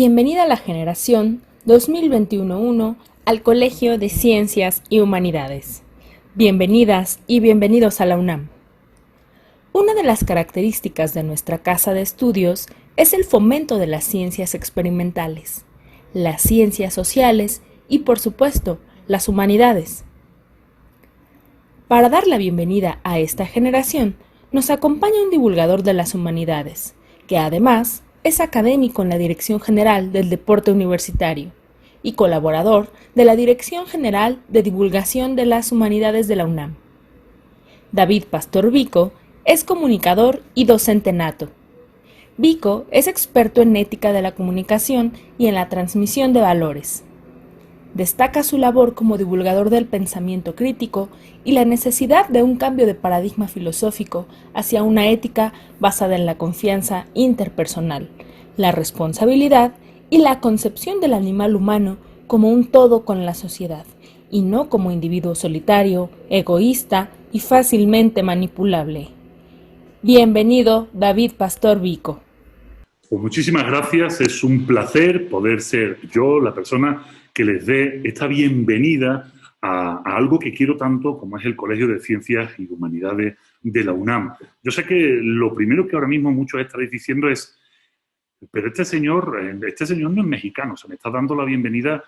Bienvenida a la generación 2021-1 al Colegio de Ciencias y Humanidades. Bienvenidas y bienvenidos a la UNAM. Una de las características de nuestra casa de estudios es el fomento de las ciencias experimentales, las ciencias sociales y, por supuesto, las humanidades. Para dar la bienvenida a esta generación, nos acompaña un divulgador de las humanidades, que además es académico en la Dirección General del Deporte Universitario y colaborador de la Dirección General de Divulgación de las Humanidades de la UNAM. David Pastor Vico es comunicador y docente nato. Vico es experto en ética de la comunicación y en la transmisión de valores. Destaca su labor como divulgador del pensamiento crítico y la necesidad de un cambio de paradigma filosófico hacia una ética basada en la confianza interpersonal, la responsabilidad y la concepción del animal humano como un todo con la sociedad, y no como individuo solitario, egoísta y fácilmente manipulable. Bienvenido, David Pastor Vico. Pues muchísimas gracias, es un placer poder ser yo la persona que les dé esta bienvenida a algo que quiero tanto como es el Colegio de Ciencias y Humanidades de la UNAM. Yo sé que lo primero que ahora mismo muchos estaréis diciendo es, pero este señor no es mexicano, se me está dando la bienvenida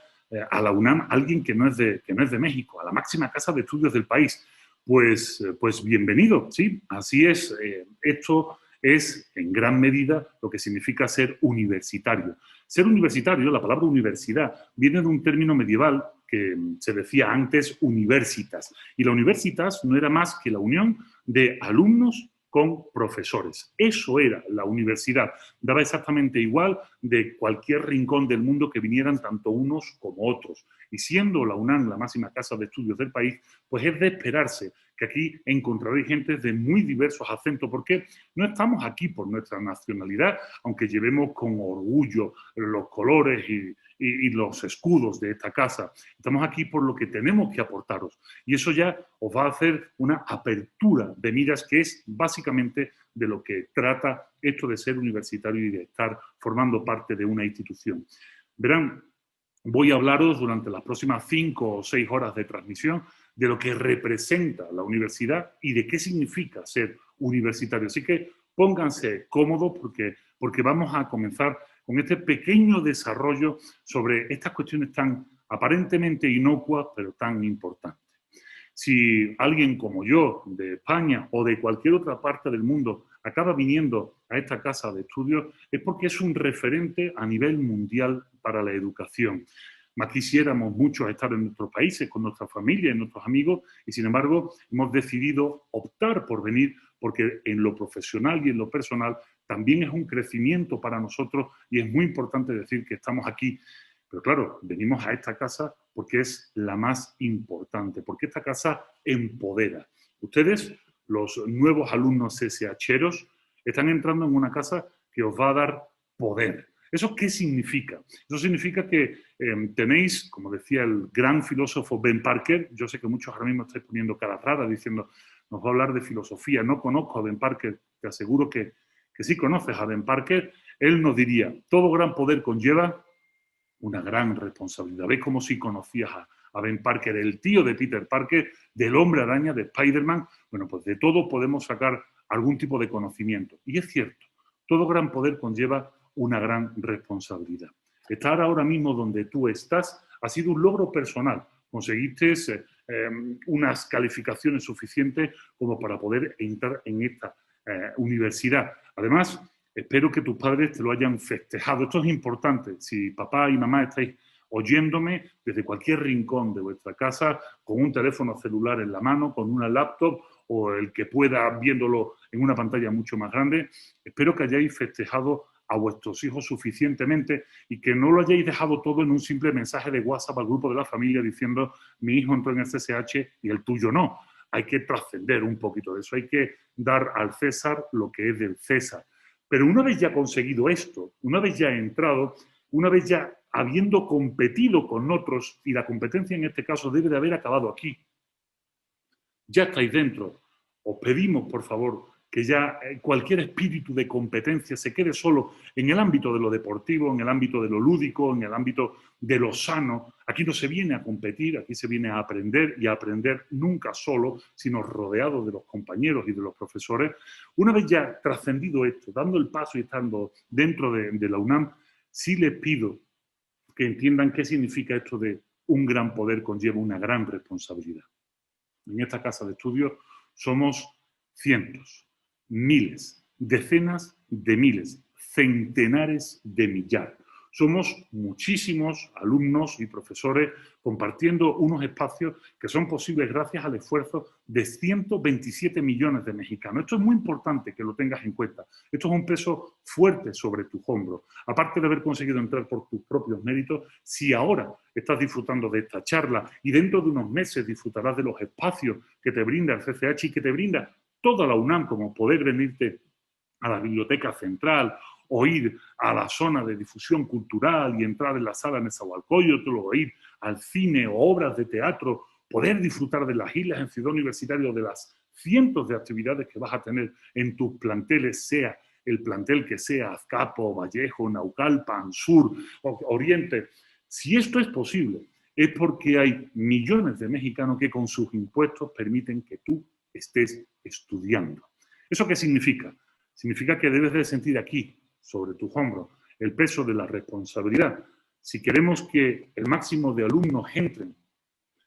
a la UNAM alguien que no es de México, a la máxima casa de estudios del país. Pues bienvenido, sí, así es. Esto es en gran medida lo que significa ser universitario. Ser universitario, la palabra universidad, viene de un término medieval que se decía antes universitas. Y la universitas no era más que la unión de alumnos con profesores. Eso era la universidad. Daba exactamente igual de cualquier rincón del mundo que vinieran tanto unos como otros. Y siendo la UNAM la máxima casa de estudios del país, pues es de esperarse que aquí encontraréis gente de muy diversos acentos, porque no estamos aquí por nuestra nacionalidad, aunque llevemos con orgullo los colores y los escudos de esta casa. Estamos aquí por lo que tenemos que aportaros. Y eso ya os va a hacer una apertura de miras que es básicamente de lo que trata esto de ser universitario y de estar formando parte de una institución. Verán, voy a hablaros durante las próximas 5 o 6 horas de transmisión de lo que representa la universidad y de qué significa ser universitario. Así que pónganse cómodos porque vamos a comenzar con este pequeño desarrollo sobre estas cuestiones tan aparentemente inocuas, pero tan importantes. Si alguien como yo, de España o de cualquier otra parte del mundo, acaba viniendo a esta casa de estudios, es porque es un referente a nivel mundial para la educación. Más quisiéramos muchos estar en nuestros países, con nuestra familia y nuestros amigos, y sin embargo hemos decidido optar por venir porque en lo profesional y en lo personal también es un crecimiento para nosotros y es muy importante decir que estamos aquí. Pero claro, venimos a esta casa porque es la más importante, porque esta casa empodera. Ustedes, los nuevos alumnos CSHeros, están entrando en una casa que os va a dar poder. ¿Eso qué significa? Eso significa que tenéis, como decía el gran filósofo Ben Parker, yo sé que muchos ahora mismo estáis poniendo cara rara diciendo, nos va a hablar de filosofía. No conozco a Ben Parker, te aseguro que sí conoces a Ben Parker. Él nos diría, todo gran poder conlleva una gran responsabilidad. ¿Ves como si conocías a Ben Parker, el tío de Peter Parker, del Hombre Araña, de Spider-Man? Bueno, pues de todo podemos sacar algún tipo de conocimiento. Y es cierto, todo gran poder conlleva una gran responsabilidad. Estar ahora mismo donde tú estás ha sido un logro personal. Conseguiste unas calificaciones suficientes como para poder entrar en esta universidad. Además, espero que tus padres te lo hayan festejado. Esto es importante. Si papá y mamá estáis oyéndome desde cualquier rincón de vuestra casa, con un teléfono celular en la mano, con una laptop o el que pueda viéndolo en una pantalla mucho más grande, espero que hayáis festejado a vuestros hijos suficientemente y que no lo hayáis dejado todo en un simple mensaje de WhatsApp al grupo de la familia diciendo mi hijo entró en el CSH y el tuyo no. Hay que trascender un poquito de eso, hay que dar al César lo que es del César. Pero una vez ya conseguido esto, una vez ya entrado, una vez ya habiendo competido con otros, y la competencia en este caso debe de haber acabado aquí, ya estáis dentro. Os pedimos, por favor, que ya cualquier espíritu de competencia se quede solo en el ámbito de lo deportivo, en el ámbito de lo lúdico, en el ámbito de lo sano. Aquí no se viene a competir, aquí se viene a aprender, y a aprender nunca solo, sino rodeado de los compañeros y de los profesores. Una vez ya trascendido esto, dando el paso y estando dentro de la UNAM, sí les pido que entiendan qué significa esto de un gran poder conlleva una gran responsabilidad. En esta casa de estudios somos cientos, miles, decenas de miles, centenares de millares. Somos muchísimos alumnos y profesores compartiendo unos espacios que son posibles gracias al esfuerzo de 127 millones de mexicanos. Esto es muy importante que lo tengas en cuenta. Esto es un peso fuerte sobre tus hombros. Aparte de haber conseguido entrar por tus propios méritos, si ahora estás disfrutando de esta charla y dentro de unos meses disfrutarás de los espacios que te brinda el CCH y que te brinda toda la UNAM, como poder venirte a la biblioteca central o ir a la zona de difusión cultural y entrar en la sala Nezahualcóyotl, o ir al cine o obras de teatro, poder disfrutar de las islas en Ciudad Universitaria o de las cientos de actividades que vas a tener en tus planteles, sea el plantel que sea, Azcapo, Vallejo, Naucalpan, Sur, Oriente. Si esto es posible, es porque hay millones de mexicanos que con sus impuestos permiten que tú estés estudiando. ¿Eso qué significa? Significa que debes de sentir aquí, sobre tus hombros, el peso de la responsabilidad. Si queremos que el máximo de alumnos entren,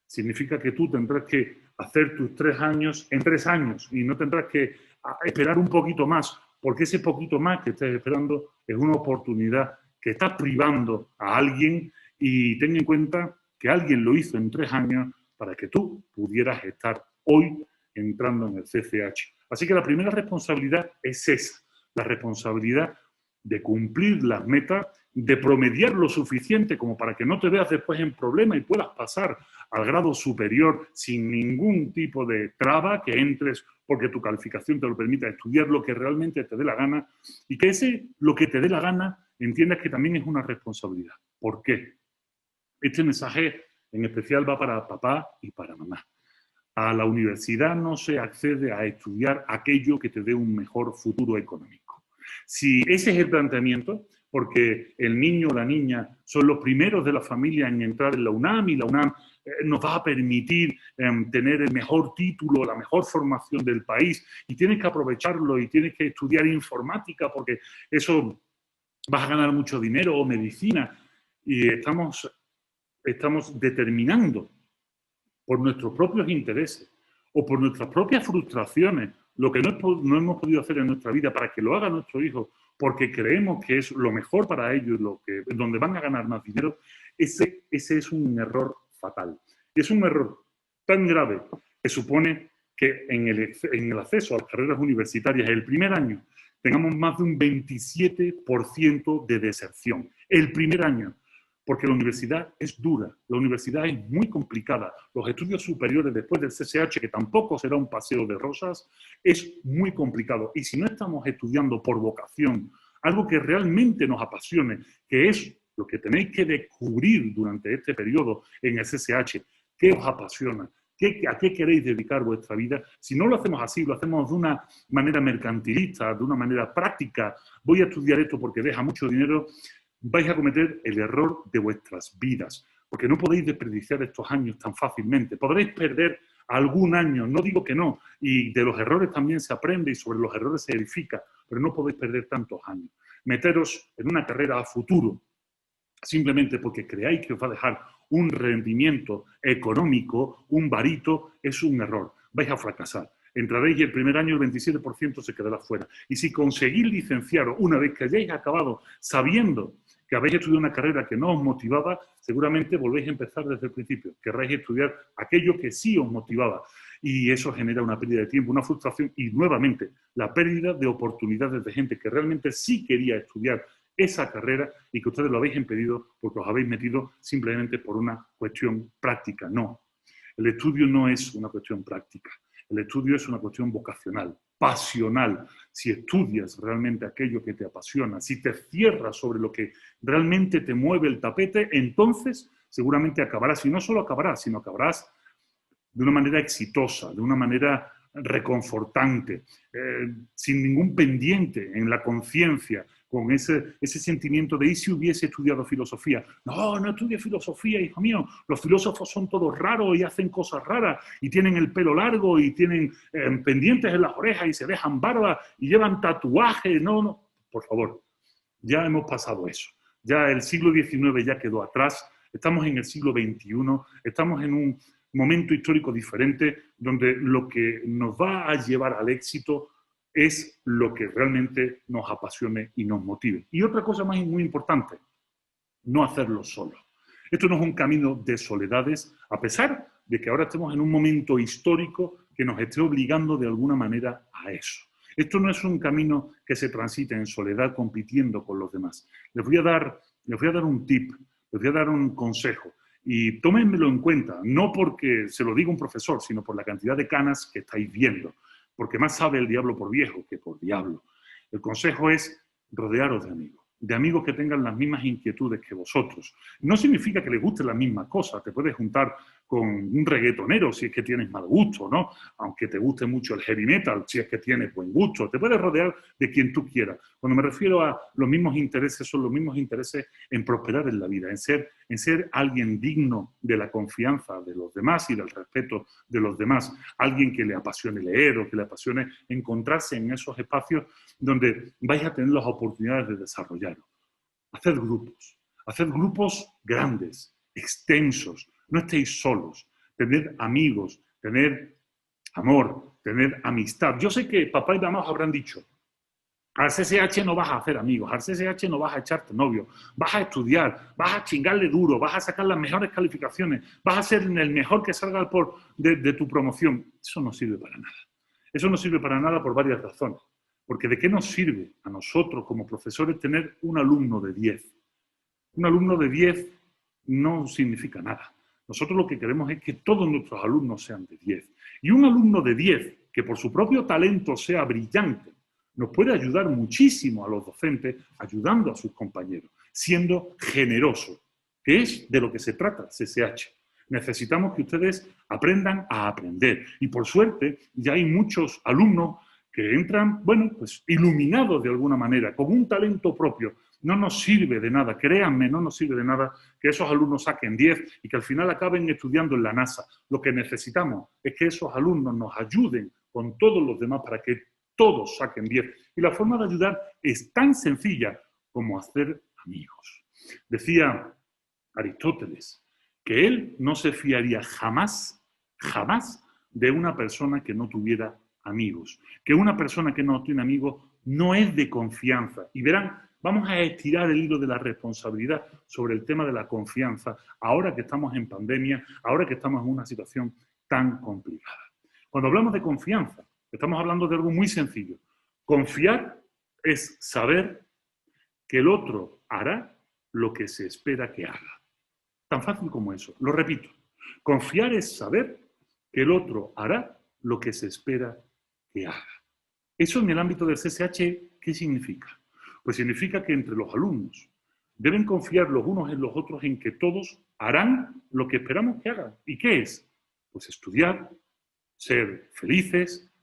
significa que tú tendrás que hacer tus 3 años en 3 años y no tendrás que esperar un poquito más, porque ese poquito más que estés esperando es una oportunidad que estás privando a alguien, y ten en cuenta que alguien lo hizo en 3 años para que tú pudieras estar hoy entrando en el CCH. Así que la primera responsabilidad es esa, la responsabilidad de cumplir las metas, de promediar lo suficiente como para que no te veas después en problema y puedas pasar al grado superior sin ningún tipo de traba, que entres porque tu calificación te lo permita, estudiar lo que realmente te dé la gana, y que ese lo que te dé la gana entiendas que también es una responsabilidad. ¿Por qué? Este mensaje en especial va para papá y para mamá. A la universidad no se accede a estudiar aquello que te dé un mejor futuro económico. Si ese es el planteamiento, porque el niño o la niña son los primeros de la familia en entrar en la UNAM y la UNAM nos va a permitir tener el mejor título, la mejor formación del país, y tienes que aprovecharlo y tienes que estudiar informática porque eso vas a ganar mucho dinero, o medicina, y estamos determinando por nuestros propios intereses o por nuestras propias frustraciones lo que no hemos podido hacer en nuestra vida para que lo haga nuestro hijo, porque creemos que es lo mejor para ellos, donde van a ganar más dinero, ese es un error fatal. Y es un error tan grave que supone que en el acceso a las carreras universitarias el primer año tengamos más de un 27% de deserción. El primer año. Porque la universidad es dura, la universidad es muy complicada. Los estudios superiores después del CCH, que tampoco será un paseo de rosas, es muy complicado. Y si no estamos estudiando por vocación, algo que realmente nos apasione, que es lo que tenéis que descubrir durante este periodo en el CCH, ¿qué os apasiona? ¿A qué queréis dedicar vuestra vida? Si no lo hacemos así, lo hacemos de una manera mercantilista, de una manera práctica, voy a estudiar esto porque deja mucho dinero, vais a cometer el error de vuestras vidas, porque no podéis desperdiciar estos años tan fácilmente. Podréis perder algún año, no digo que no, y de los errores también se aprende y sobre los errores se edifica, pero no podéis perder tantos años. Meteros en una carrera a futuro, simplemente porque creáis que os va a dejar un rendimiento económico, un varito, es un error. Vais a fracasar. Entraréis y el primer año el 27% se quedará fuera. Y si conseguís licenciaros una vez que hayáis acabado sabiendo que habéis estudiado una carrera que no os motivaba, seguramente volvéis a empezar desde el principio. Querráis estudiar aquello que sí os motivaba. Y eso genera una pérdida de tiempo, una frustración y, nuevamente, la pérdida de oportunidades de gente que realmente sí quería estudiar esa carrera y que ustedes lo habéis impedido porque os habéis metido simplemente por una cuestión práctica. No, el estudio no es una cuestión práctica. El estudio es una cuestión vocacional, pasional. Si estudias realmente aquello que te apasiona, si te cierras sobre lo que realmente te mueve el tapete, entonces seguramente acabarás, y no solo acabarás, sino acabarás de una manera exitosa, de una manera reconfortante, sin ningún pendiente en la conciencia, con ese sentimiento de ¿y si hubiese estudiado filosofía? No, no estudie filosofía, hijo mío. Los filósofos son todos raros y hacen cosas raras y tienen el pelo largo y tienen pendientes en las orejas y se dejan barba y llevan tatuajes. No, no, por favor, ya hemos pasado eso. Ya el siglo XIX ya quedó atrás, estamos en el siglo XXI, estamos en un momento histórico diferente donde lo que nos va a llevar al éxito es lo que realmente nos apasione y nos motive. Y otra cosa más muy importante, no hacerlo solo. Esto no es un camino de soledades, a pesar de que ahora estemos en un momento histórico que nos esté obligando de alguna manera a eso. Esto no es un camino que se transite en soledad compitiendo con los demás. Les voy a dar un tip, les voy a dar un consejo. Y tómenmelo en cuenta, no porque se lo diga un profesor, sino por la cantidad de canas que estáis viendo. Porque más sabe el diablo por viejo que por diablo. El consejo es rodearos de amigos que tengan las mismas inquietudes que vosotros. No significa que les guste la misma cosa, te puedes juntar con un reggaetonero si es que tienes mal gusto, ¿no? Aunque te guste mucho el heavy metal, si es que tienes buen gusto, te puedes rodear de quien tú quieras. Cuando me refiero a los mismos intereses, son los mismos intereses en prosperar en la vida, en ser alguien digno de la confianza de los demás y del respeto de los demás, alguien que le apasione leer o que le apasione encontrarse en esos espacios donde vais a tener las oportunidades de desarrollarlo. Haced grupos grandes, extensos, no estéis solos, tened amigos, tener amor, tener amistad. Yo sé que papá y mamá os habrán dicho, al CCH no vas a hacer amigos, al CCH no vas a echarte novio, vas a estudiar, vas a chingarle duro, vas a sacar las mejores calificaciones, vas a ser el mejor que salga de tu promoción. Eso no sirve para nada. Eso no sirve para nada por varias razones. Porque ¿de qué nos sirve a nosotros como profesores tener un alumno de 10? Un alumno de 10 no significa nada. Nosotros lo que queremos es que todos nuestros alumnos sean de 10. Y un alumno de 10, que por su propio talento sea brillante, nos puede ayudar muchísimo a los docentes, ayudando a sus compañeros, siendo generoso, que es de lo que se trata CCH. Necesitamos que ustedes aprendan a aprender. Y por suerte, ya hay muchos alumnos que entran, bueno, pues iluminados de alguna manera, con un talento propio. No nos sirve de nada, créanme, no nos sirve de nada que esos alumnos saquen 10 y que al final acaben estudiando en la NASA. Lo que necesitamos es que esos alumnos nos ayuden con todos los demás para que todos saquen 10. Y la forma de ayudar es tan sencilla como hacer amigos. Decía Aristóteles que él no se fiaría jamás de una persona que no tuviera amigos. Que una persona que no tiene amigos no es de confianza. Y verán, vamos a estirar el hilo de la responsabilidad sobre el tema de la confianza, ahora que estamos en pandemia, ahora que estamos en una situación tan complicada. Cuando hablamos de confianza, estamos hablando de algo muy sencillo. Confiar es saber que el otro hará lo que se espera que haga. Tan fácil como eso. Lo repito. Confiar es saber que el otro hará lo que se espera que haga. Eso en el ámbito del CCH, ¿qué significa? Pues significa que entre los alumnos deben confiar los unos en los otros en que todos harán lo que esperamos que hagan. ¿Y qué es? Pues estudiar, ser felices,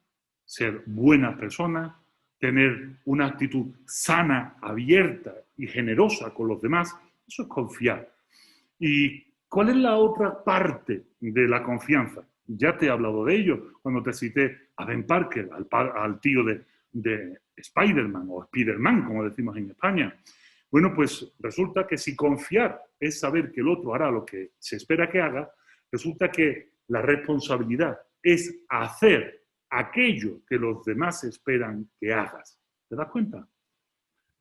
ser buenas personas, tener una actitud sana, abierta y generosa con los demás. Eso es confiar. ¿Y cuál es la otra parte de la confianza? Ya te he hablado de ello cuando te cité a Ben Parker, al tío de Spider-Man o Spider-Man, como decimos en España. Bueno, pues resulta que si confiar es saber que el otro hará lo que se espera que haga, resulta que la responsabilidad es hacer aquello que los demás esperan que hagas. ¿Te das cuenta?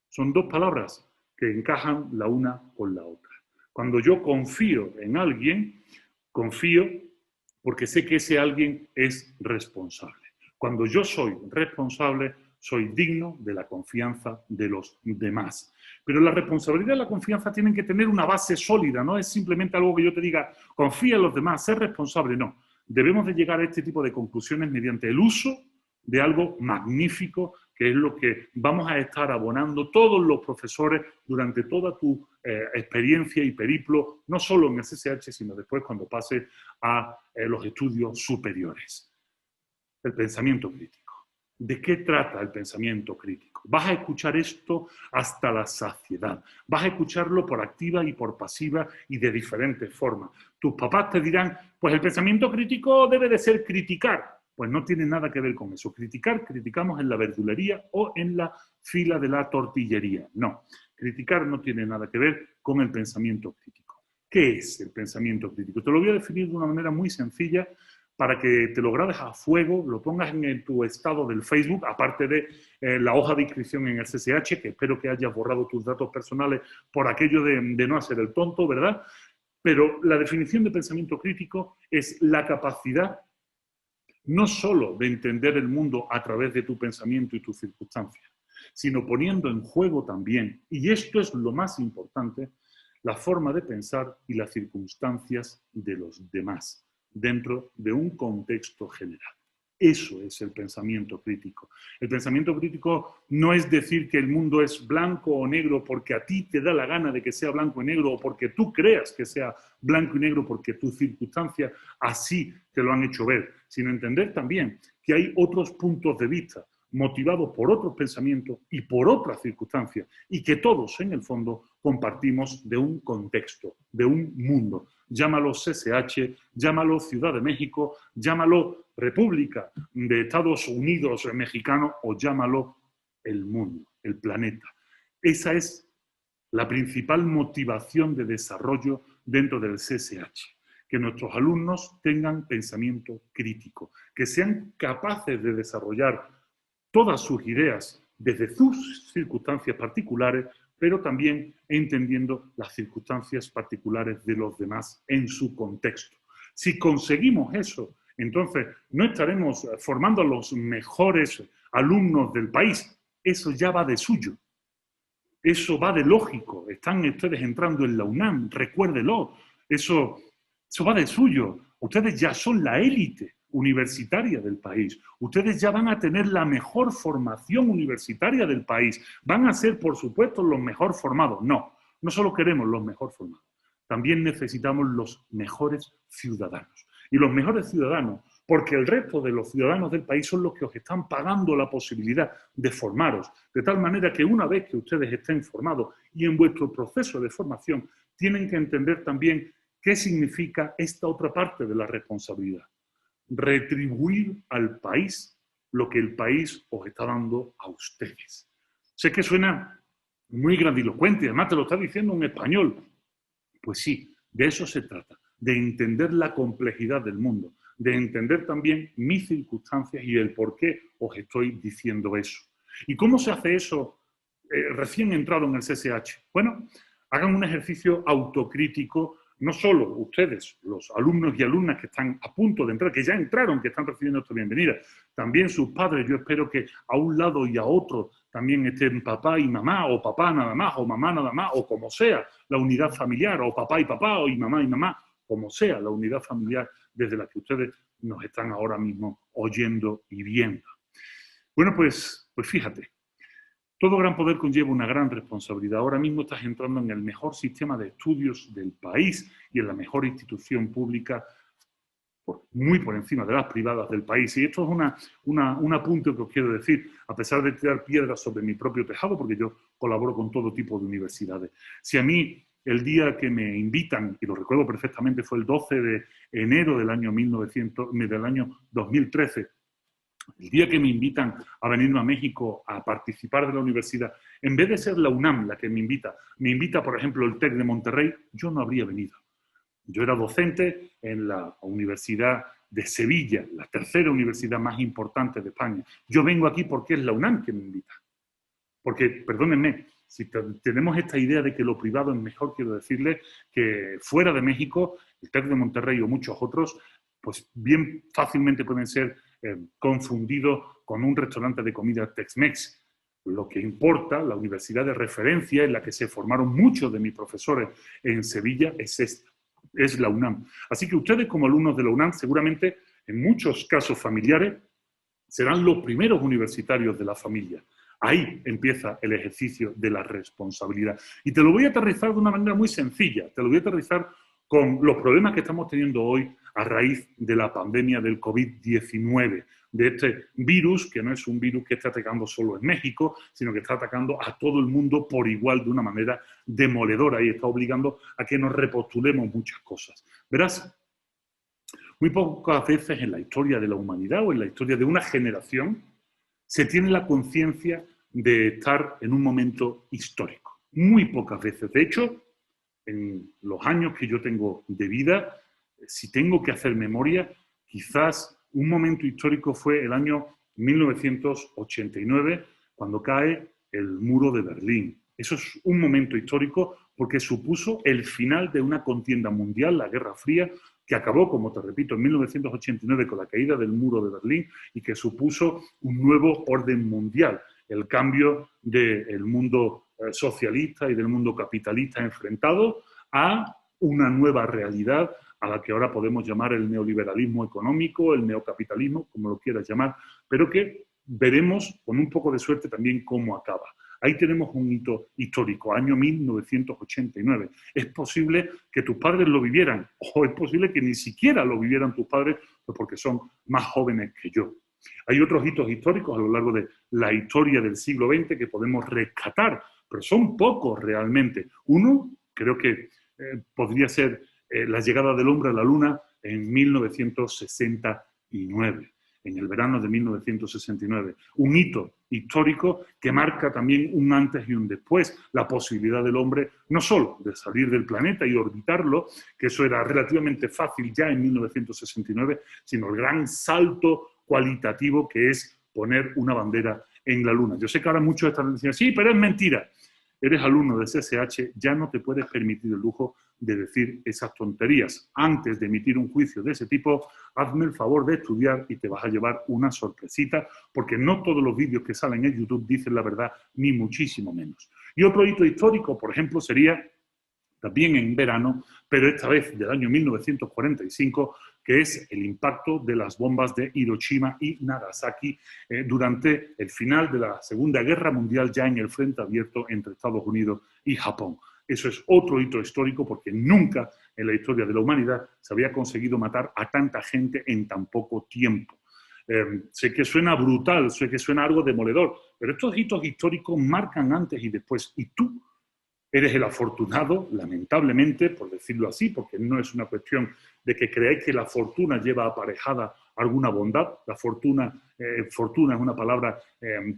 Son dos palabras que encajan la una con la otra. Cuando yo confío en alguien, confío porque sé que ese alguien es responsable. Cuando yo soy responsable, soy digno de la confianza de los demás. Pero la responsabilidad y la confianza tienen que tener una base sólida, no es simplemente algo que yo te diga, confía en los demás, sé responsable, no. Debemos de llegar a este tipo de conclusiones mediante el uso de algo magnífico, que es lo que vamos a estar abonando todos los profesores durante toda tu experiencia y periplo, no solo en el CCH, sino después cuando pase a los estudios superiores. el pensamiento crítico. ¿De qué trata el pensamiento crítico? Vas a escuchar esto hasta la saciedad. Vas a escucharlo por activa y por pasiva y de diferentes formas. Tus papás te dirán, pues el pensamiento crítico debe de ser criticar. Pues no tiene nada que ver con eso. Criticar, criticamos en la verdulería o en la fila de la tortillería. No, criticar no tiene nada que ver con el pensamiento crítico. ¿Qué es el pensamiento crítico? Te lo voy a definir de una manera muy sencilla para que te lo grabes a fuego, lo pongas en tu estado del Facebook, aparte de la hoja de inscripción en el CSH, que espero que hayas borrado tus datos personales por aquello de no hacer el tonto, ¿verdad? Pero la definición de pensamiento crítico es la capacidad no solo de entender el mundo a través de tu pensamiento y tus circunstancias, sino poniendo en juego también, y esto es lo más importante, la forma de pensar y las circunstancias de los demás, dentro de un contexto general. Eso es el pensamiento crítico. El pensamiento crítico no es decir que el mundo es blanco o negro porque a ti te da la gana de que sea blanco y negro o porque tú creas que sea blanco y negro porque tus circunstancias así te lo han hecho ver, sino entender también que hay otros puntos de vista motivados por otros pensamientos y por otras circunstancias y que todos en el fondo compartimos de un contexto, de un mundo. Llámalo CSH, llámalo Ciudad de México, llámalo República de Estados Unidos Mexicano o llámalo el mundo, el planeta. Esa es la principal motivación de desarrollo dentro del CSH, que nuestros alumnos tengan pensamiento crítico, que sean capaces de desarrollar todas sus ideas desde sus circunstancias particulares, pero también entendiendo las circunstancias particulares de los demás en su contexto. Si conseguimos eso, entonces no estaremos formando a los mejores alumnos del país. Eso ya va de suyo. Eso va de lógico. Están ustedes entrando en la UNAM, recuérdelo. Eso va de suyo. Ustedes ya son la élite universitaria del país. Ustedes ya van a tener la mejor formación universitaria del país. Van a ser, por supuesto, los mejor formados. No, no solo queremos los mejor formados. También necesitamos los mejores ciudadanos. Y los mejores ciudadanos, porque el resto de los ciudadanos del país son los que os están pagando la posibilidad de formaros. De tal manera que una vez que ustedes estén formados y en vuestro proceso de formación, tienen que entender también qué significa esta otra parte de la responsabilidad. Retribuir al país lo que el país os está dando a ustedes. Sé que suena muy grandilocuente, además te lo está diciendo un español. Pues sí, de eso se trata, de entender la complejidad del mundo, de entender también mis circunstancias y el por qué os estoy diciendo eso. ¿Y cómo se hace eso recién entrado en el CSH? Bueno, hagan un ejercicio autocrítico. No solo ustedes, los alumnos y alumnas que están a punto de entrar, que ya entraron, que están recibiendo esta bienvenida, también sus padres, yo espero que a un lado y a otro también estén papá y mamá, o papá nada más, o mamá nada más, o como sea la unidad familiar, o papá y papá, o mamá y mamá, como sea la unidad familiar desde la que ustedes nos están ahora mismo oyendo y viendo. Bueno, pues fíjate. Todo gran poder conlleva una gran responsabilidad. Ahora mismo estás entrando en el mejor sistema de estudios del país y en la mejor institución pública, muy por encima de las privadas del país. Y esto es un apunte que os quiero decir, a pesar de tirar piedras sobre mi propio tejado, porque yo colaboro con todo tipo de universidades. Si a mí el día que me invitan, y lo recuerdo perfectamente, fue el 12 de enero del año 2013, el día que me invitan a venirme a México a participar de la universidad, en vez de ser la UNAM la que me invita, por ejemplo, el TEC de Monterrey, yo no habría venido. Yo era docente en la Universidad de Sevilla, la tercera universidad más importante de España. Yo vengo aquí porque es la UNAM que me invita. Porque, perdónenme, si tenemos esta idea de que lo privado es mejor, quiero decirles que fuera de México, el TEC de Monterrey o muchos otros, pues bien fácilmente pueden ser confundidos con un restaurante de comida Tex-Mex. Lo que importa, la universidad de referencia en la que se formaron muchos de mis profesores en Sevilla, es esta, es la UNAM. Así que ustedes como alumnos de la UNAM, seguramente en muchos casos familiares, serán los primeros universitarios de la familia. Ahí empieza el ejercicio de la responsabilidad. Y te lo voy a aterrizar de una manera muy sencilla. Te lo voy a aterrizar con los problemas que estamos teniendo hoy a raíz de la pandemia del COVID-19. de este virus, que no es un virus que está atacando solo en México, sino que está atacando a todo el mundo por igual de una manera demoledora y está obligando a que nos repostulemos muchas cosas. Verás, muy pocas veces en la historia de la humanidad o en la historia de una generación se tiene la conciencia de estar en un momento histórico. Muy pocas veces. De hecho, en los años que yo tengo de vida, si tengo que hacer memoria, quizás un momento histórico fue el año 1989, cuando cae el muro de Berlín. Eso es un momento histórico porque supuso el final de una contienda mundial, la Guerra Fría, que acabó, como te repito, en 1989 con la caída del muro de Berlín y que supuso un nuevo orden mundial, el cambio del mundo socialista y del mundo capitalista enfrentado a una nueva realidad a la que ahora podemos llamar el neoliberalismo económico, el neocapitalismo, como lo quieras llamar, pero que veremos con un poco de suerte también cómo acaba. Ahí tenemos un hito histórico, año 1989. Es posible que tus padres lo vivieran, o es posible que ni siquiera lo vivieran tus padres, pues porque son más jóvenes que yo. Hay otros hitos históricos a lo largo de la historia del siglo XX que podemos rescatar, pero son pocos realmente. Uno, creo que podría ser la llegada del hombre a la Luna en 1969. En el verano de 1969. Un hito histórico que marca también un antes y un después, la posibilidad del hombre no solo de salir del planeta y orbitarlo, que eso era relativamente fácil ya en 1969, sino el gran salto cualitativo que es poner una bandera en la Luna. Yo sé que ahora muchos están diciendo, sí, pero es mentira. Eres alumno de CSH, ya no te puedes permitir el lujo de decir esas tonterías. Antes de emitir un juicio de ese tipo, hazme el favor de estudiar y te vas a llevar una sorpresita, porque no todos los vídeos que salen en YouTube dicen la verdad, ni muchísimo menos. Y otro hito histórico, por ejemplo, sería también en verano, pero esta vez del año 1945, que es el impacto de las bombas de Hiroshima y Nagasaki durante el final de la Segunda Guerra Mundial, ya en el frente abierto entre Estados Unidos y Japón. Eso es otro hito histórico porque nunca en la historia de la humanidad se había conseguido matar a tanta gente en tan poco tiempo. Sé que suena brutal, sé que suena algo demoledor, pero estos hitos históricos marcan antes y después, y tú eres el afortunado, lamentablemente, por decirlo así, porque no es una cuestión de que creáis que la fortuna lleva aparejada alguna bondad. La fortuna es una palabra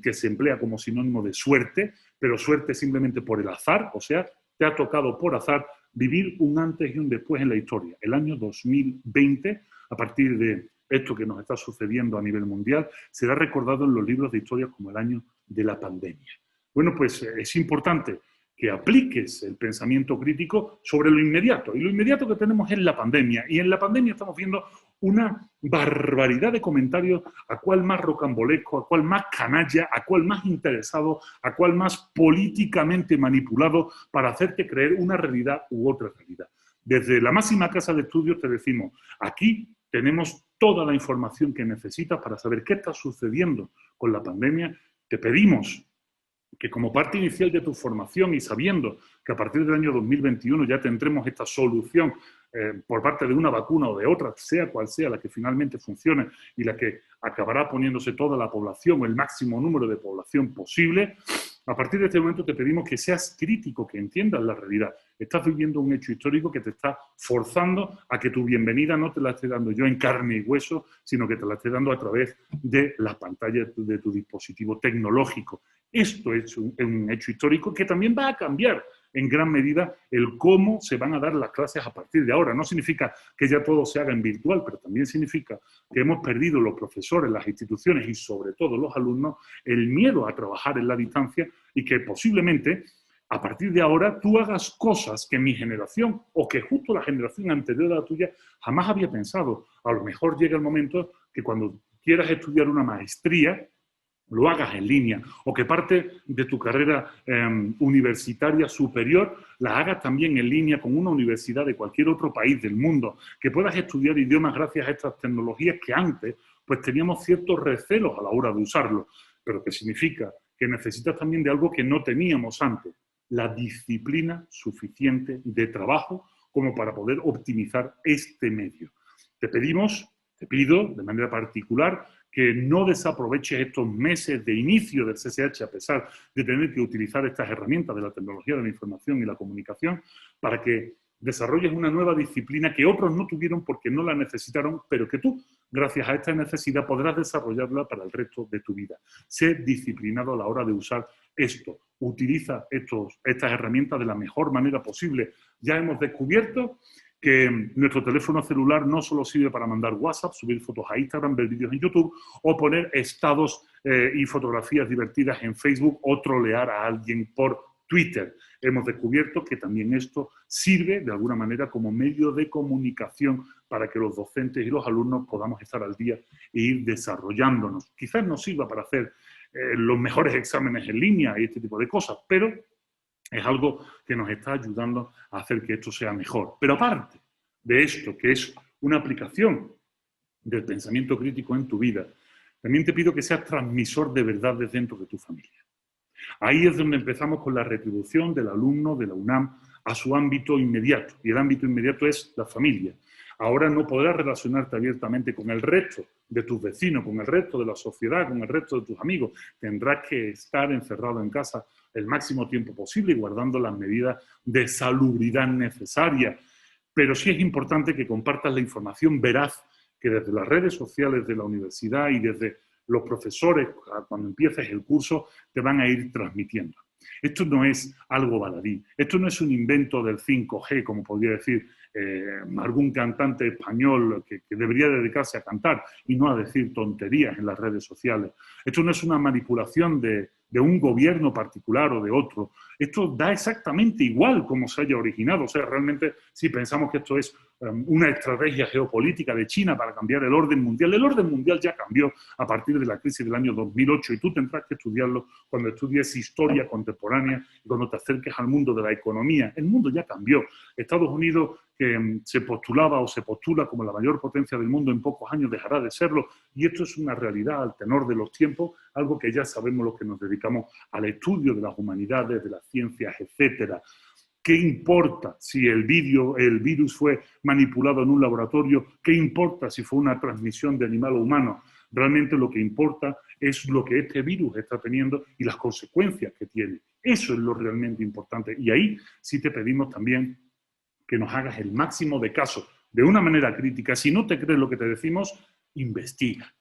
que se emplea como sinónimo de suerte, pero suerte simplemente por el azar, o sea, te ha tocado por azar vivir un antes y un después en la historia. El año 2020, a partir de esto que nos está sucediendo a nivel mundial, será recordado en los libros de historia como el año de la pandemia. Bueno, pues es importante que apliques el pensamiento crítico sobre lo inmediato. Y lo inmediato que tenemos es la pandemia. Y en la pandemia estamos viendo una barbaridad de comentarios, a cuál más rocambolesco, a cuál más canalla, a cuál más interesado, a cuál más políticamente manipulado para hacerte creer una realidad u otra realidad. Desde la máxima casa de estudios te decimos, aquí tenemos toda la información que necesitas para saber qué está sucediendo con la pandemia. Te pedimos que como parte inicial de tu formación y sabiendo que a partir del año 2021 ya tendremos esta solución por parte de una vacuna o de otra, sea cual sea la que finalmente funcione y la que acabará poniéndose toda la población o el máximo número de población posible, a partir de este momento te pedimos que seas crítico, que entiendas la realidad. Estás viviendo un hecho histórico que te está forzando a que tu bienvenida no te la esté dando yo en carne y hueso, sino que te la esté dando a través de las pantallas de tu dispositivo tecnológico. Esto es un hecho histórico que también va a cambiar en gran medida el cómo se van a dar las clases a partir de ahora. No significa que ya todo se haga en virtual, pero también significa que hemos perdido los profesores, las instituciones y sobre todo los alumnos el miedo a trabajar en la distancia y que posiblemente a partir de ahora tú hagas cosas que mi generación o que justo la generación anterior a la tuya jamás había pensado. A lo mejor llega el momento que cuando quieras estudiar una maestría lo hagas en línea, o que parte de tu carrera universitaria superior la hagas también en línea con una universidad de cualquier otro país del mundo, que puedas estudiar idiomas gracias a estas tecnologías que antes pues teníamos ciertos recelos a la hora de usarlo, pero que significa que necesitas también de algo que no teníamos antes, la disciplina suficiente de trabajo como para poder optimizar este medio. Te pido de manera particular que no desaproveches estos meses de inicio del CSH a pesar de tener que utilizar estas herramientas de la tecnología de la información y la comunicación para que desarrolles una nueva disciplina que otros no tuvieron porque no la necesitaron, pero que tú, gracias a esta necesidad, podrás desarrollarla para el resto de tu vida. Sé disciplinado a la hora de usar esto. Utiliza estas herramientas de la mejor manera posible. Ya hemos descubierto que nuestro teléfono celular no solo sirve para mandar WhatsApp, subir fotos a Instagram, ver vídeos en YouTube o poner estados y fotografías divertidas en Facebook o trolear a alguien por Twitter. Hemos descubierto que también esto sirve de alguna manera como medio de comunicación para que los docentes y los alumnos podamos estar al día e ir desarrollándonos. Quizás nos sirva para hacer los mejores exámenes en línea y este tipo de cosas, pero es algo que nos está ayudando a hacer que esto sea mejor. Pero aparte de esto, que es una aplicación del pensamiento crítico en tu vida, también te pido que seas transmisor de verdades dentro de tu familia. Ahí es donde empezamos con la retribución del alumno de la UNAM a su ámbito inmediato. Y el ámbito inmediato es la familia. Ahora no podrás relacionarte abiertamente con el resto de tus vecinos, con el resto de la sociedad, con el resto de tus amigos. Tendrás que estar encerrado en casa el máximo tiempo posible y guardando las medidas de salubridad necesarias. Pero sí es importante que compartas la información veraz que desde las redes sociales de la universidad y desde los profesores, cuando empieces el curso, te van a ir transmitiendo. Esto no es algo baladí, esto no es un invento del 5G, como podría decir algún cantante español que debería dedicarse a cantar y no a decir tonterías en las redes sociales. Esto no es una manipulación de un gobierno particular o de otro. Esto da exactamente igual como se haya originado. O sea, realmente, si pensamos que esto es una estrategia geopolítica de China para cambiar el orden mundial ya cambió a partir de la crisis del año 2008 y tú tendrás que estudiarlo cuando estudies historia contemporánea y cuando te acerques al mundo de la economía. El mundo ya cambió. Estados Unidos, que se postulaba o se postula como la mayor potencia del mundo, en pocos años dejará de serlo, y esto es una realidad al tenor de los tiempos, algo que ya sabemos los que nos dedicamos al estudio de las humanidades, de las ciencias, etcétera. ¿Qué importa si el virus fue manipulado en un laboratorio? ¿Qué importa si fue una transmisión de animal a humano? Realmente lo que importa es lo que este virus está teniendo y las consecuencias que tiene. Eso es lo realmente importante. Y ahí sí te pedimos también que nos hagas el máximo de caso, de una manera crítica. Si no te crees lo que te decimos, investiga.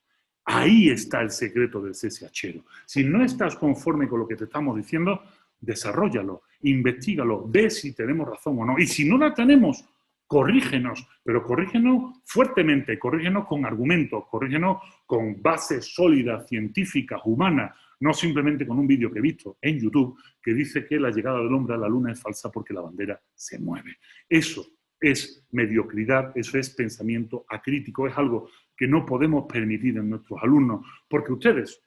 Ahí está el secreto del CSHero. Si no estás conforme con lo que te estamos diciendo, desarróllalo, investígalo, ve si tenemos razón o no. Y si no la tenemos, corrígenos, pero corrígenos fuertemente, corrígenos con argumentos, corrígenos con bases sólidas, científicas, humanas, no simplemente con un vídeo que he visto en YouTube que dice que la llegada del hombre a la luna es falsa porque la bandera se mueve. Eso es mediocridad, eso es pensamiento acrítico, es algo que no podemos permitir en nuestros alumnos, porque ustedes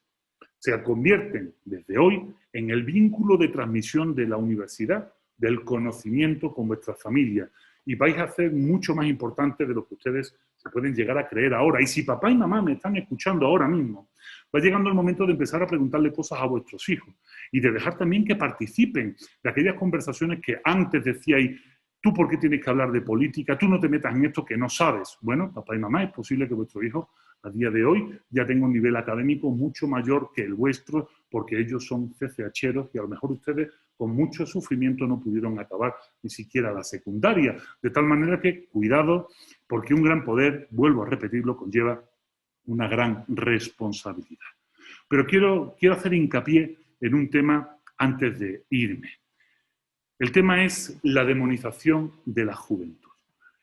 se convierten desde hoy en el vínculo de transmisión de la universidad, del conocimiento con vuestra familia. Y vais a ser mucho más importante de lo que ustedes se pueden llegar a creer ahora. Y si papá y mamá me están escuchando ahora mismo, va llegando el momento de empezar a preguntarle cosas a vuestros hijos y de dejar también que participen de aquellas conversaciones que antes decíais, ¿tú por qué tienes que hablar de política? Tú no te metas en esto que no sabes. Bueno, papá y mamá, es posible que vuestro hijo a día de hoy ya tenga un nivel académico mucho mayor que el vuestro porque ellos son CCHeros y a lo mejor ustedes con mucho sufrimiento no pudieron acabar ni siquiera la secundaria. De tal manera que, cuidado, porque un gran poder, vuelvo a repetirlo, conlleva una gran responsabilidad. Pero quiero hacer hincapié en un tema antes de irme. El tema es la demonización de la juventud.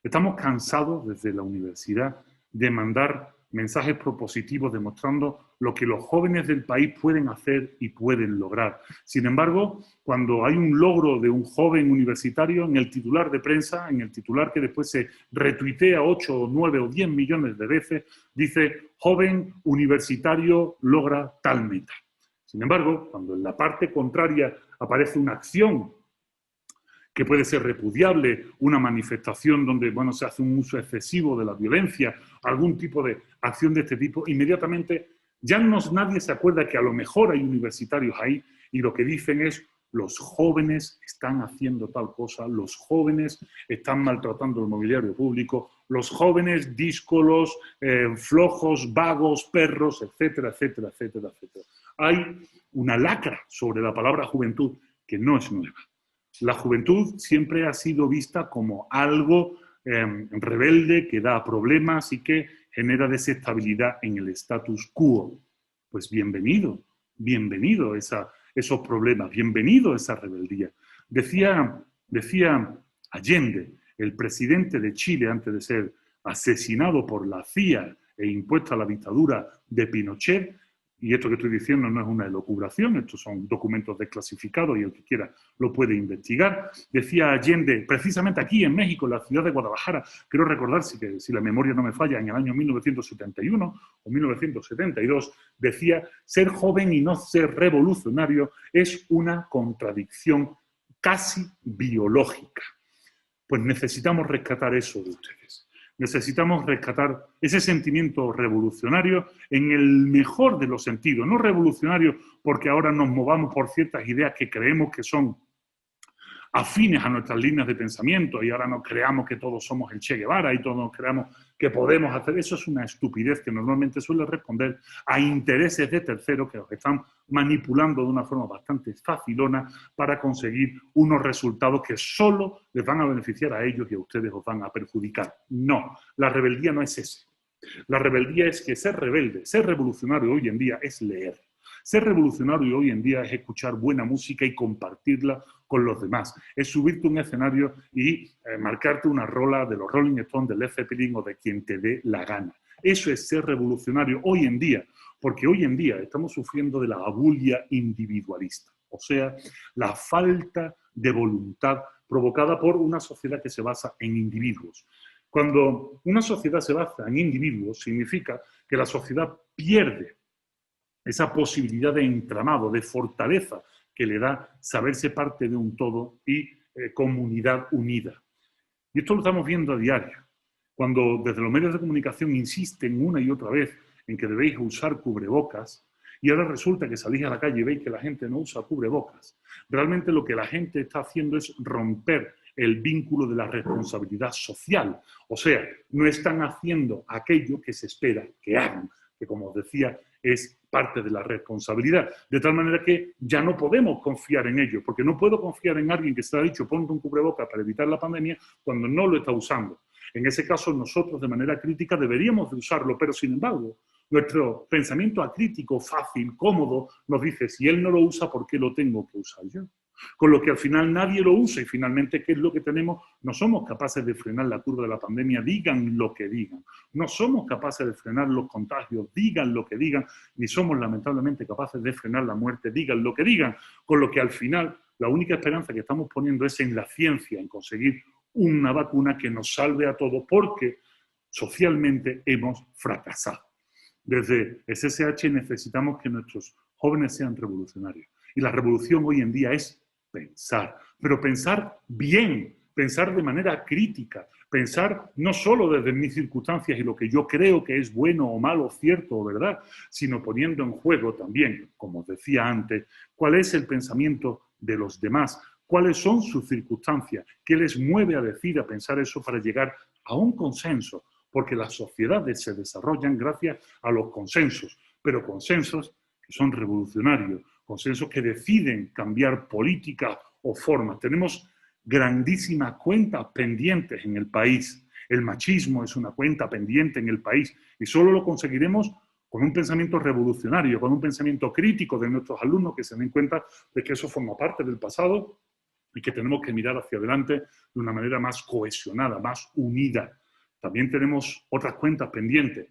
Estamos cansados desde la universidad de mandar mensajes propositivos demostrando lo que los jóvenes del país pueden hacer y pueden lograr. Sin embargo, cuando hay un logro de un joven universitario, en el titular de prensa, en el titular que después se retuitea 8 o 9 o 10 millones de veces, dice, joven universitario logra tal meta. Sin embargo, cuando en la parte contraria aparece una acción que puede ser repudiable, una manifestación donde se hace un uso excesivo de la violencia, algún tipo de acción de este tipo, inmediatamente ya nadie se acuerda que a lo mejor hay universitarios ahí y lo que dicen es los jóvenes están haciendo tal cosa, los jóvenes están maltratando el mobiliario público, los jóvenes díscolos, flojos, vagos, perros, etcétera, etcétera, etcétera, etcétera. Hay una lacra sobre la palabra juventud que no es nueva. La juventud siempre ha sido vista como algo rebelde, que da problemas y que genera desestabilidad en el status quo. Pues bienvenido, bienvenido esos problemas, bienvenido a esa rebeldía. Decía Allende, el presidente de Chile, antes de ser asesinado por la CIA e impuesta la dictadura de Pinochet, y esto que estoy diciendo no es una elucubración, estos son documentos desclasificados y el que quiera lo puede investigar. Decía Allende, precisamente aquí en México, en la ciudad de Guadalajara, quiero recordar, que si la memoria no me falla, en el año 1971 o 1972, decía, ser joven y no ser revolucionario es una contradicción casi biológica. Pues necesitamos rescatar eso de ustedes. Necesitamos rescatar ese sentimiento revolucionario en el mejor de los sentidos. No revolucionario porque ahora nos movamos por ciertas ideas que creemos que son afines a nuestras líneas de pensamiento y ahora nos creamos que todos somos el Che Guevara y todos nos creamos que podemos hacer. Eso es una estupidez que normalmente suele responder a intereses de terceros que los están manipulando de una forma bastante facilona para conseguir unos resultados que solo les van a beneficiar a ellos y a ustedes os van a perjudicar. No, la rebeldía no es eso. La rebeldía es que ser rebelde, ser revolucionario hoy en día es leer. Ser revolucionario hoy en día es escuchar buena música y compartirla con los demás. Es subirte a un escenario y marcarte una rola de los Rolling Stones, del Led Zeppelin o de quien te dé la gana. Eso es ser revolucionario hoy en día, porque hoy en día estamos sufriendo de la abulia individualista, o sea, la falta de voluntad provocada por una sociedad que se basa en individuos. Cuando una sociedad se basa en individuos, significa que la sociedad pierde esa posibilidad de entramado, de fortaleza que le da saberse parte de un todo y comunidad unida. Y esto lo estamos viendo a diario. Cuando desde los medios de comunicación insisten una y otra vez en que debéis usar cubrebocas, y ahora resulta que salís a la calle y veis que la gente no usa cubrebocas, realmente lo que la gente está haciendo es romper el vínculo de la responsabilidad social. O sea, no están haciendo aquello que se espera que hagan, que como os decía, es parte de la responsabilidad. De tal manera que ya no podemos confiar en ello, porque no puedo confiar en alguien que se ha dicho ponte un cubrebocas para evitar la pandemia cuando no lo está usando. En ese caso, nosotros de manera crítica deberíamos de usarlo, pero sin embargo, nuestro pensamiento acrítico, fácil, cómodo, nos dice, si él no lo usa, ¿por qué lo tengo que usar yo? Con lo que al final nadie lo usa y finalmente, ¿qué es lo que tenemos? No somos capaces de frenar la curva de la pandemia, digan lo que digan. No somos capaces de frenar los contagios, digan lo que digan, ni somos lamentablemente capaces de frenar la muerte, digan lo que digan. Con lo que al final, la única esperanza que estamos poniendo es en la ciencia, en conseguir una vacuna que nos salve a todos, porque socialmente hemos fracasado. Desde SSH necesitamos que nuestros jóvenes sean revolucionarios. Y la revolución hoy en día es pensar, pero pensar bien, pensar de manera crítica, pensar no solo desde mis circunstancias y lo que yo creo que es bueno o malo, cierto o verdad, sino poniendo en juego también, como os decía antes, cuál es el pensamiento de los demás, cuáles son sus circunstancias, qué les mueve a decir, a pensar eso para llegar a un consenso, porque las sociedades se desarrollan gracias a los consensos, pero consensos que son revolucionarios, consensos que deciden cambiar políticas o formas. Tenemos grandísimas cuentas pendientes en el país. El machismo es una cuenta pendiente en el país y solo lo conseguiremos con un pensamiento revolucionario, con un pensamiento crítico de nuestros alumnos que se den cuenta de que eso forma parte del pasado y que tenemos que mirar hacia adelante de una manera más cohesionada, más unida. También tenemos otras cuentas pendientes.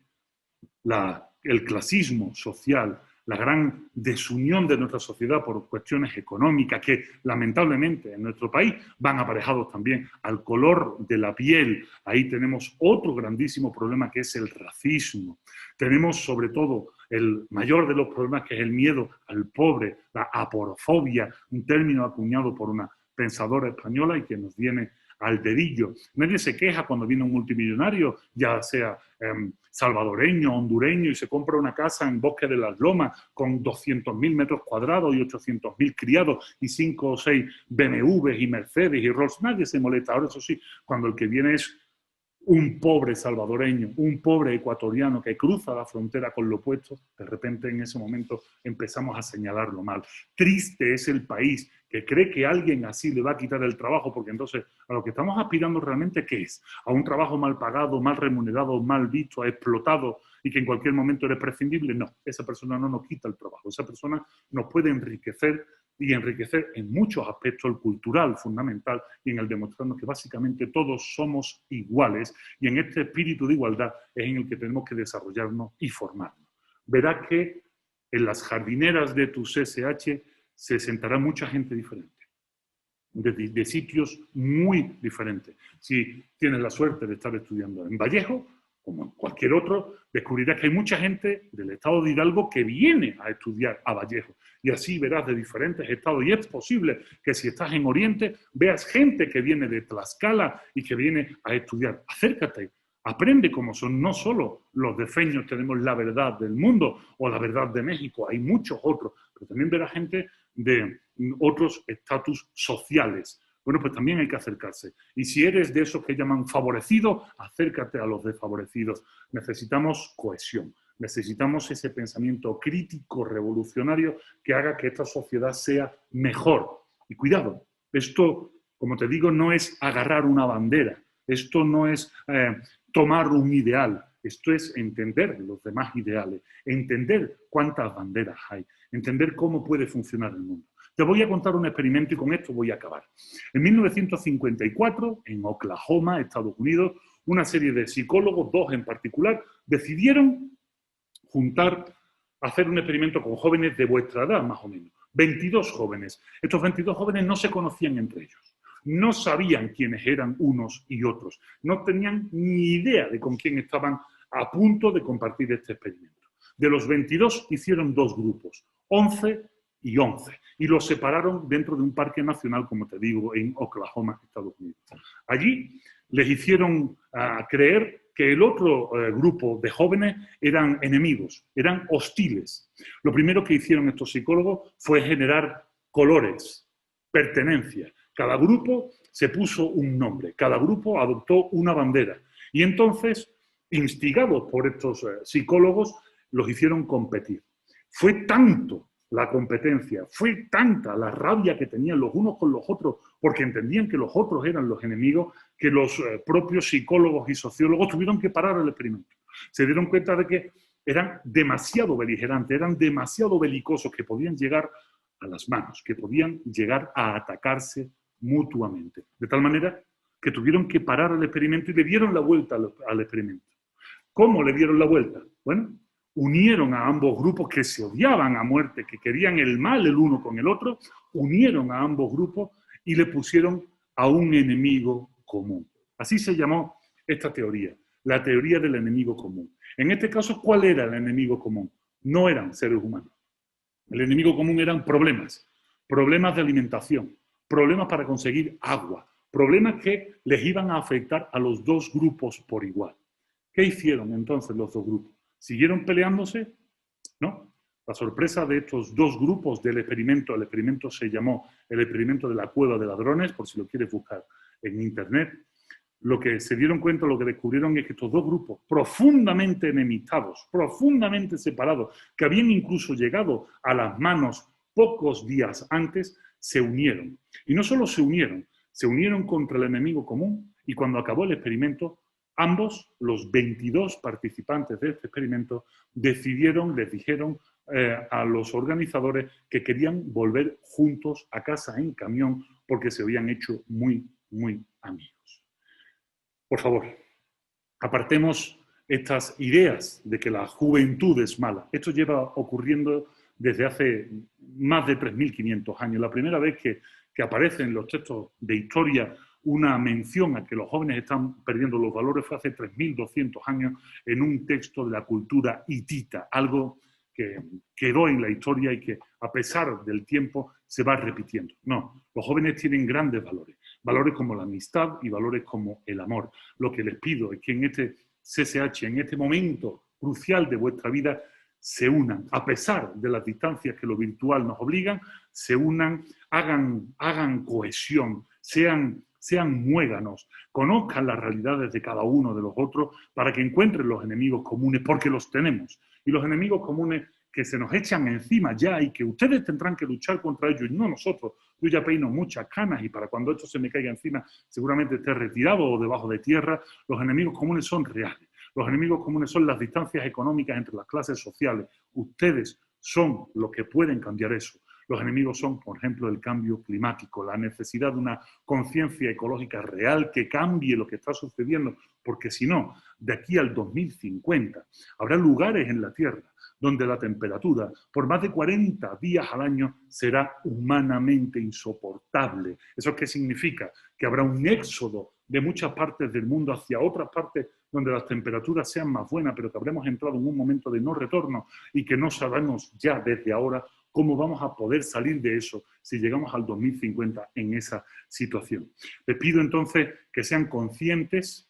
El clasismo social, la gran desunión de nuestra sociedad por cuestiones económicas que lamentablemente en nuestro país van aparejados también al color de la piel. Ahí tenemos otro grandísimo problema que es el racismo. Tenemos sobre todo el mayor de los problemas que es el miedo al pobre, la aporofobia, un término acuñado por una pensadora española y que nos viene al dedillo. Nadie se queja cuando viene un multimillonario, ya sea salvadoreño, hondureño, y se compra una casa en Bosque de las Lomas con 200.000 metros cuadrados y 800.000 criados y 5 o 6 BMWs y Mercedes y Rolls. Nadie se molesta. Ahora, eso sí, cuando el que viene es un pobre salvadoreño, un pobre ecuatoriano que cruza la frontera con lo opuesto, de repente en ese momento empezamos a señalarlo mal. Triste es el país que cree que alguien así le va a quitar el trabajo, porque entonces a lo que estamos aspirando realmente, ¿qué es? A un trabajo mal pagado, mal remunerado, mal visto, explotado y que en cualquier momento eres prescindible. No, esa persona no nos quita el trabajo, esa persona nos puede enriquecer y enriquecer en muchos aspectos el cultural fundamental y en el demostrarnos que básicamente todos somos iguales y en este espíritu de igualdad es en el que tenemos que desarrollarnos y formarnos. Verás que en las jardineras de tu CSH se sentará mucha gente diferente, de sitios muy diferentes. Si tienes la suerte de estar estudiando en Vallejo, como en cualquier otro, descubrirás que hay mucha gente del estado de Hidalgo que viene a estudiar a Vallejo. Y así verás de diferentes estados. Y es posible que si estás en Oriente, veas gente que viene de Tlaxcala y que viene a estudiar. Acércate, aprende cómo son. No solo los defeños tenemos la verdad del mundo o la verdad de México, hay muchos otros. Pero también verás gente de otros estatus sociales. Bueno, pues también hay que acercarse. Y si eres de esos que llaman favorecidos, acércate a los desfavorecidos. Necesitamos cohesión, necesitamos ese pensamiento crítico, revolucionario, que haga que esta sociedad sea mejor. Y cuidado, esto, como te digo, no es agarrar una bandera, esto no es tomar un ideal, esto es entender los demás ideales, entender cuántas banderas hay, entender cómo puede funcionar el mundo. Te voy a contar un experimento y con esto voy a acabar. En 1954, en Oklahoma, Estados Unidos, una serie de psicólogos, dos en particular, decidieron hacer un experimento con jóvenes de vuestra edad, más o menos. 22 jóvenes. Estos 22 jóvenes no se conocían entre ellos. No sabían quiénes eran unos y otros. No tenían ni idea de con quién estaban a punto de compartir este experimento. De los 22 hicieron dos grupos, 11 y 11, y los separaron dentro de un parque nacional, como te digo, en Oklahoma, Estados Unidos. Allí les hicieron creer que el otro grupo de jóvenes eran enemigos, eran hostiles. Lo primero que hicieron estos psicólogos fue generar colores, pertenencia. Cada grupo se puso un nombre, cada grupo adoptó una bandera. Y entonces, instigados por estos psicólogos, los hicieron competir. Fue tanto la competencia, fue tanta la rabia que tenían los unos con los otros, porque entendían que los otros eran los enemigos, que los propios psicólogos y sociólogos tuvieron que parar el experimento. Se dieron cuenta de que eran demasiado beligerantes, eran demasiado belicosos, que podían llegar a las manos, que podían llegar a atacarse mutuamente. De tal manera que tuvieron que parar el experimento y le dieron la vuelta al experimento. ¿Cómo le dieron la vuelta? Bueno, unieron a ambos grupos que se odiaban a muerte, que querían el mal el uno con el otro, unieron a ambos grupos y le pusieron a un enemigo común. Así se llamó esta teoría, la teoría del enemigo común. En este caso, ¿cuál era el enemigo común? No eran seres humanos. El enemigo común eran problemas, problemas de alimentación, problemas para conseguir agua, problemas que les iban a afectar a los dos grupos por igual. ¿Qué hicieron entonces los dos grupos? ¿Siguieron peleándose? No. La sorpresa de estos dos grupos del experimento, el experimento se llamó el experimento de la cueva de ladrones, por si lo quieres buscar en internet, lo que se dieron cuenta, lo que descubrieron es que estos dos grupos profundamente enemistados, profundamente separados, que habían incluso llegado a las manos pocos días antes, se unieron. Y no solo se unieron contra el enemigo común y cuando acabó el experimento, ambos, los 22 participantes de este experimento, les dijeron a los organizadores que querían volver juntos a casa en camión porque se habían hecho muy, muy amigos. Por favor, apartemos estas ideas de que la juventud es mala. Esto lleva ocurriendo desde hace más de 3.500 años. La primera vez que aparece en los textos de historia una mención a que los jóvenes están perdiendo los valores fue hace 3.200 años en un texto de la cultura hitita, algo que quedó en la historia y que a pesar del tiempo se va repitiendo. No, los jóvenes tienen grandes valores, valores como la amistad y valores como el amor. Lo que les pido es que en este CSH, en este momento crucial de vuestra vida, se unan, a pesar de las distancias que lo virtual nos obligan, se unan, hagan cohesión, sean sean muéganos, conozcan las realidades de cada uno de los otros para que encuentren los enemigos comunes, porque los tenemos. Y los enemigos comunes que se nos echan encima ya y que ustedes tendrán que luchar contra ellos y no nosotros. Yo ya peino muchas canas y para cuando esto se me caiga encima seguramente esté retirado o debajo de tierra. Los enemigos comunes son reales. Los enemigos comunes son las distancias económicas entre las clases sociales. Ustedes son los que pueden cambiar eso. Los enemigos son, por ejemplo, el cambio climático, la necesidad de una conciencia ecológica real que cambie lo que está sucediendo, porque si no, de aquí al 2050 habrá lugares en la Tierra donde la temperatura por más de 40 días al año será humanamente insoportable. ¿Eso qué significa? Que habrá un éxodo de muchas partes del mundo hacia otras partes donde las temperaturas sean más buenas, pero que habremos entrado en un momento de no retorno y que no sabemos ya desde ahora cómo vamos a poder salir de eso si llegamos al 2050 en esa situación. Les pido entonces que sean conscientes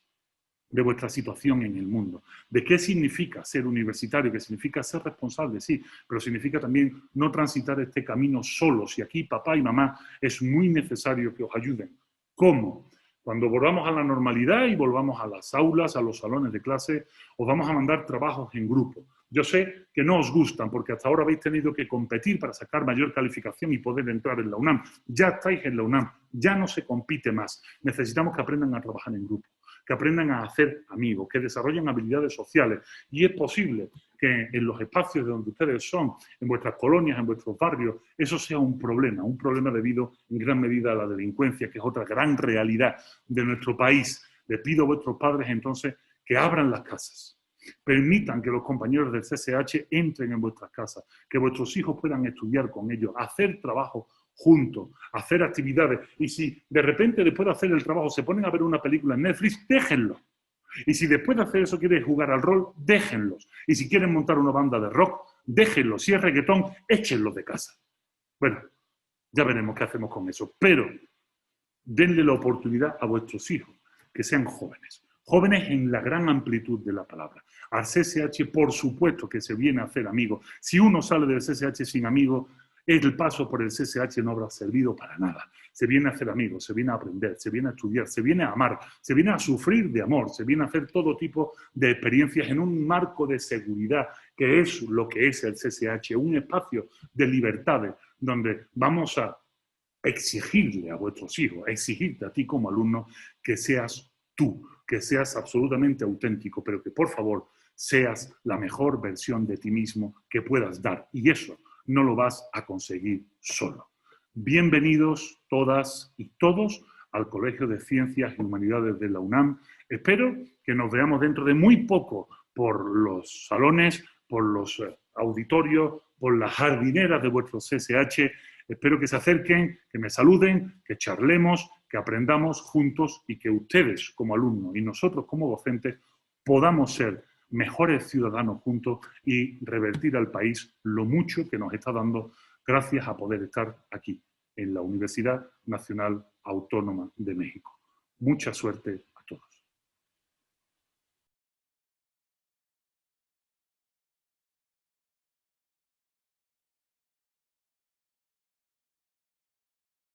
de vuestra situación en el mundo, de qué significa ser universitario, qué significa ser responsable, sí, pero significa también no transitar este camino solos. Y aquí papá y mamá es muy necesario que os ayuden. ¿Cómo? Cuando volvamos a la normalidad y volvamos a las aulas, a los salones de clase, os vamos a mandar trabajos en grupo. Yo sé que no os gustan porque hasta ahora habéis tenido que competir para sacar mayor calificación y poder entrar en la UNAM. Ya estáis en la UNAM, ya no se compite más. Necesitamos que aprendan a trabajar en grupo, que aprendan a hacer amigos, que desarrollen habilidades sociales. Y es posible que en los espacios de donde ustedes son, en vuestras colonias, en vuestros barrios, eso sea un problema debido en gran medida a la delincuencia, que es otra gran realidad de nuestro país. Les pido a vuestros padres entonces que abran las casas. Permitan que los compañeros del CCH entren en vuestras casas, que vuestros hijos puedan estudiar con ellos, hacer trabajo juntos, hacer actividades. Y si de repente después de hacer el trabajo se ponen a ver una película en Netflix, déjenlo. Y si después de hacer eso quieren jugar al rol, déjenlos. Y si quieren montar una banda de rock, déjenlos. Si es reggaetón, échenlos de casa. Bueno, ya veremos qué hacemos con eso. Pero denle la oportunidad a vuestros hijos, que sean jóvenes. Jóvenes en la gran amplitud de la palabra. Al CCH, por supuesto que se viene a hacer amigos. Si uno sale del CCH sin amigos, el paso por el CCH no habrá servido para nada. Se viene a hacer amigos, se viene a aprender, se viene a estudiar, se viene a amar, se viene a sufrir de amor, se viene a hacer todo tipo de experiencias en un marco de seguridad, que es lo que es el CCH, un espacio de libertades donde vamos a exigirle a vuestros hijos, a exigirte a ti como alumno que seas tú, que seas absolutamente auténtico, pero que por favor seas la mejor versión de ti mismo que puedas dar. Y eso no lo vas a conseguir solo. Bienvenidos todas y todos al Colegio de Ciencias y Humanidades de la UNAM. Espero que nos veamos dentro de muy poco por los salones, por los auditorios, por las jardineras de vuestro CCH. Espero que se acerquen, que me saluden, que charlemos, que aprendamos juntos y que ustedes como alumnos y nosotros como docentes podamos ser mejores ciudadanos juntos y revertir al país lo mucho que nos está dando gracias a poder estar aquí, en la Universidad Nacional Autónoma de México. Mucha suerte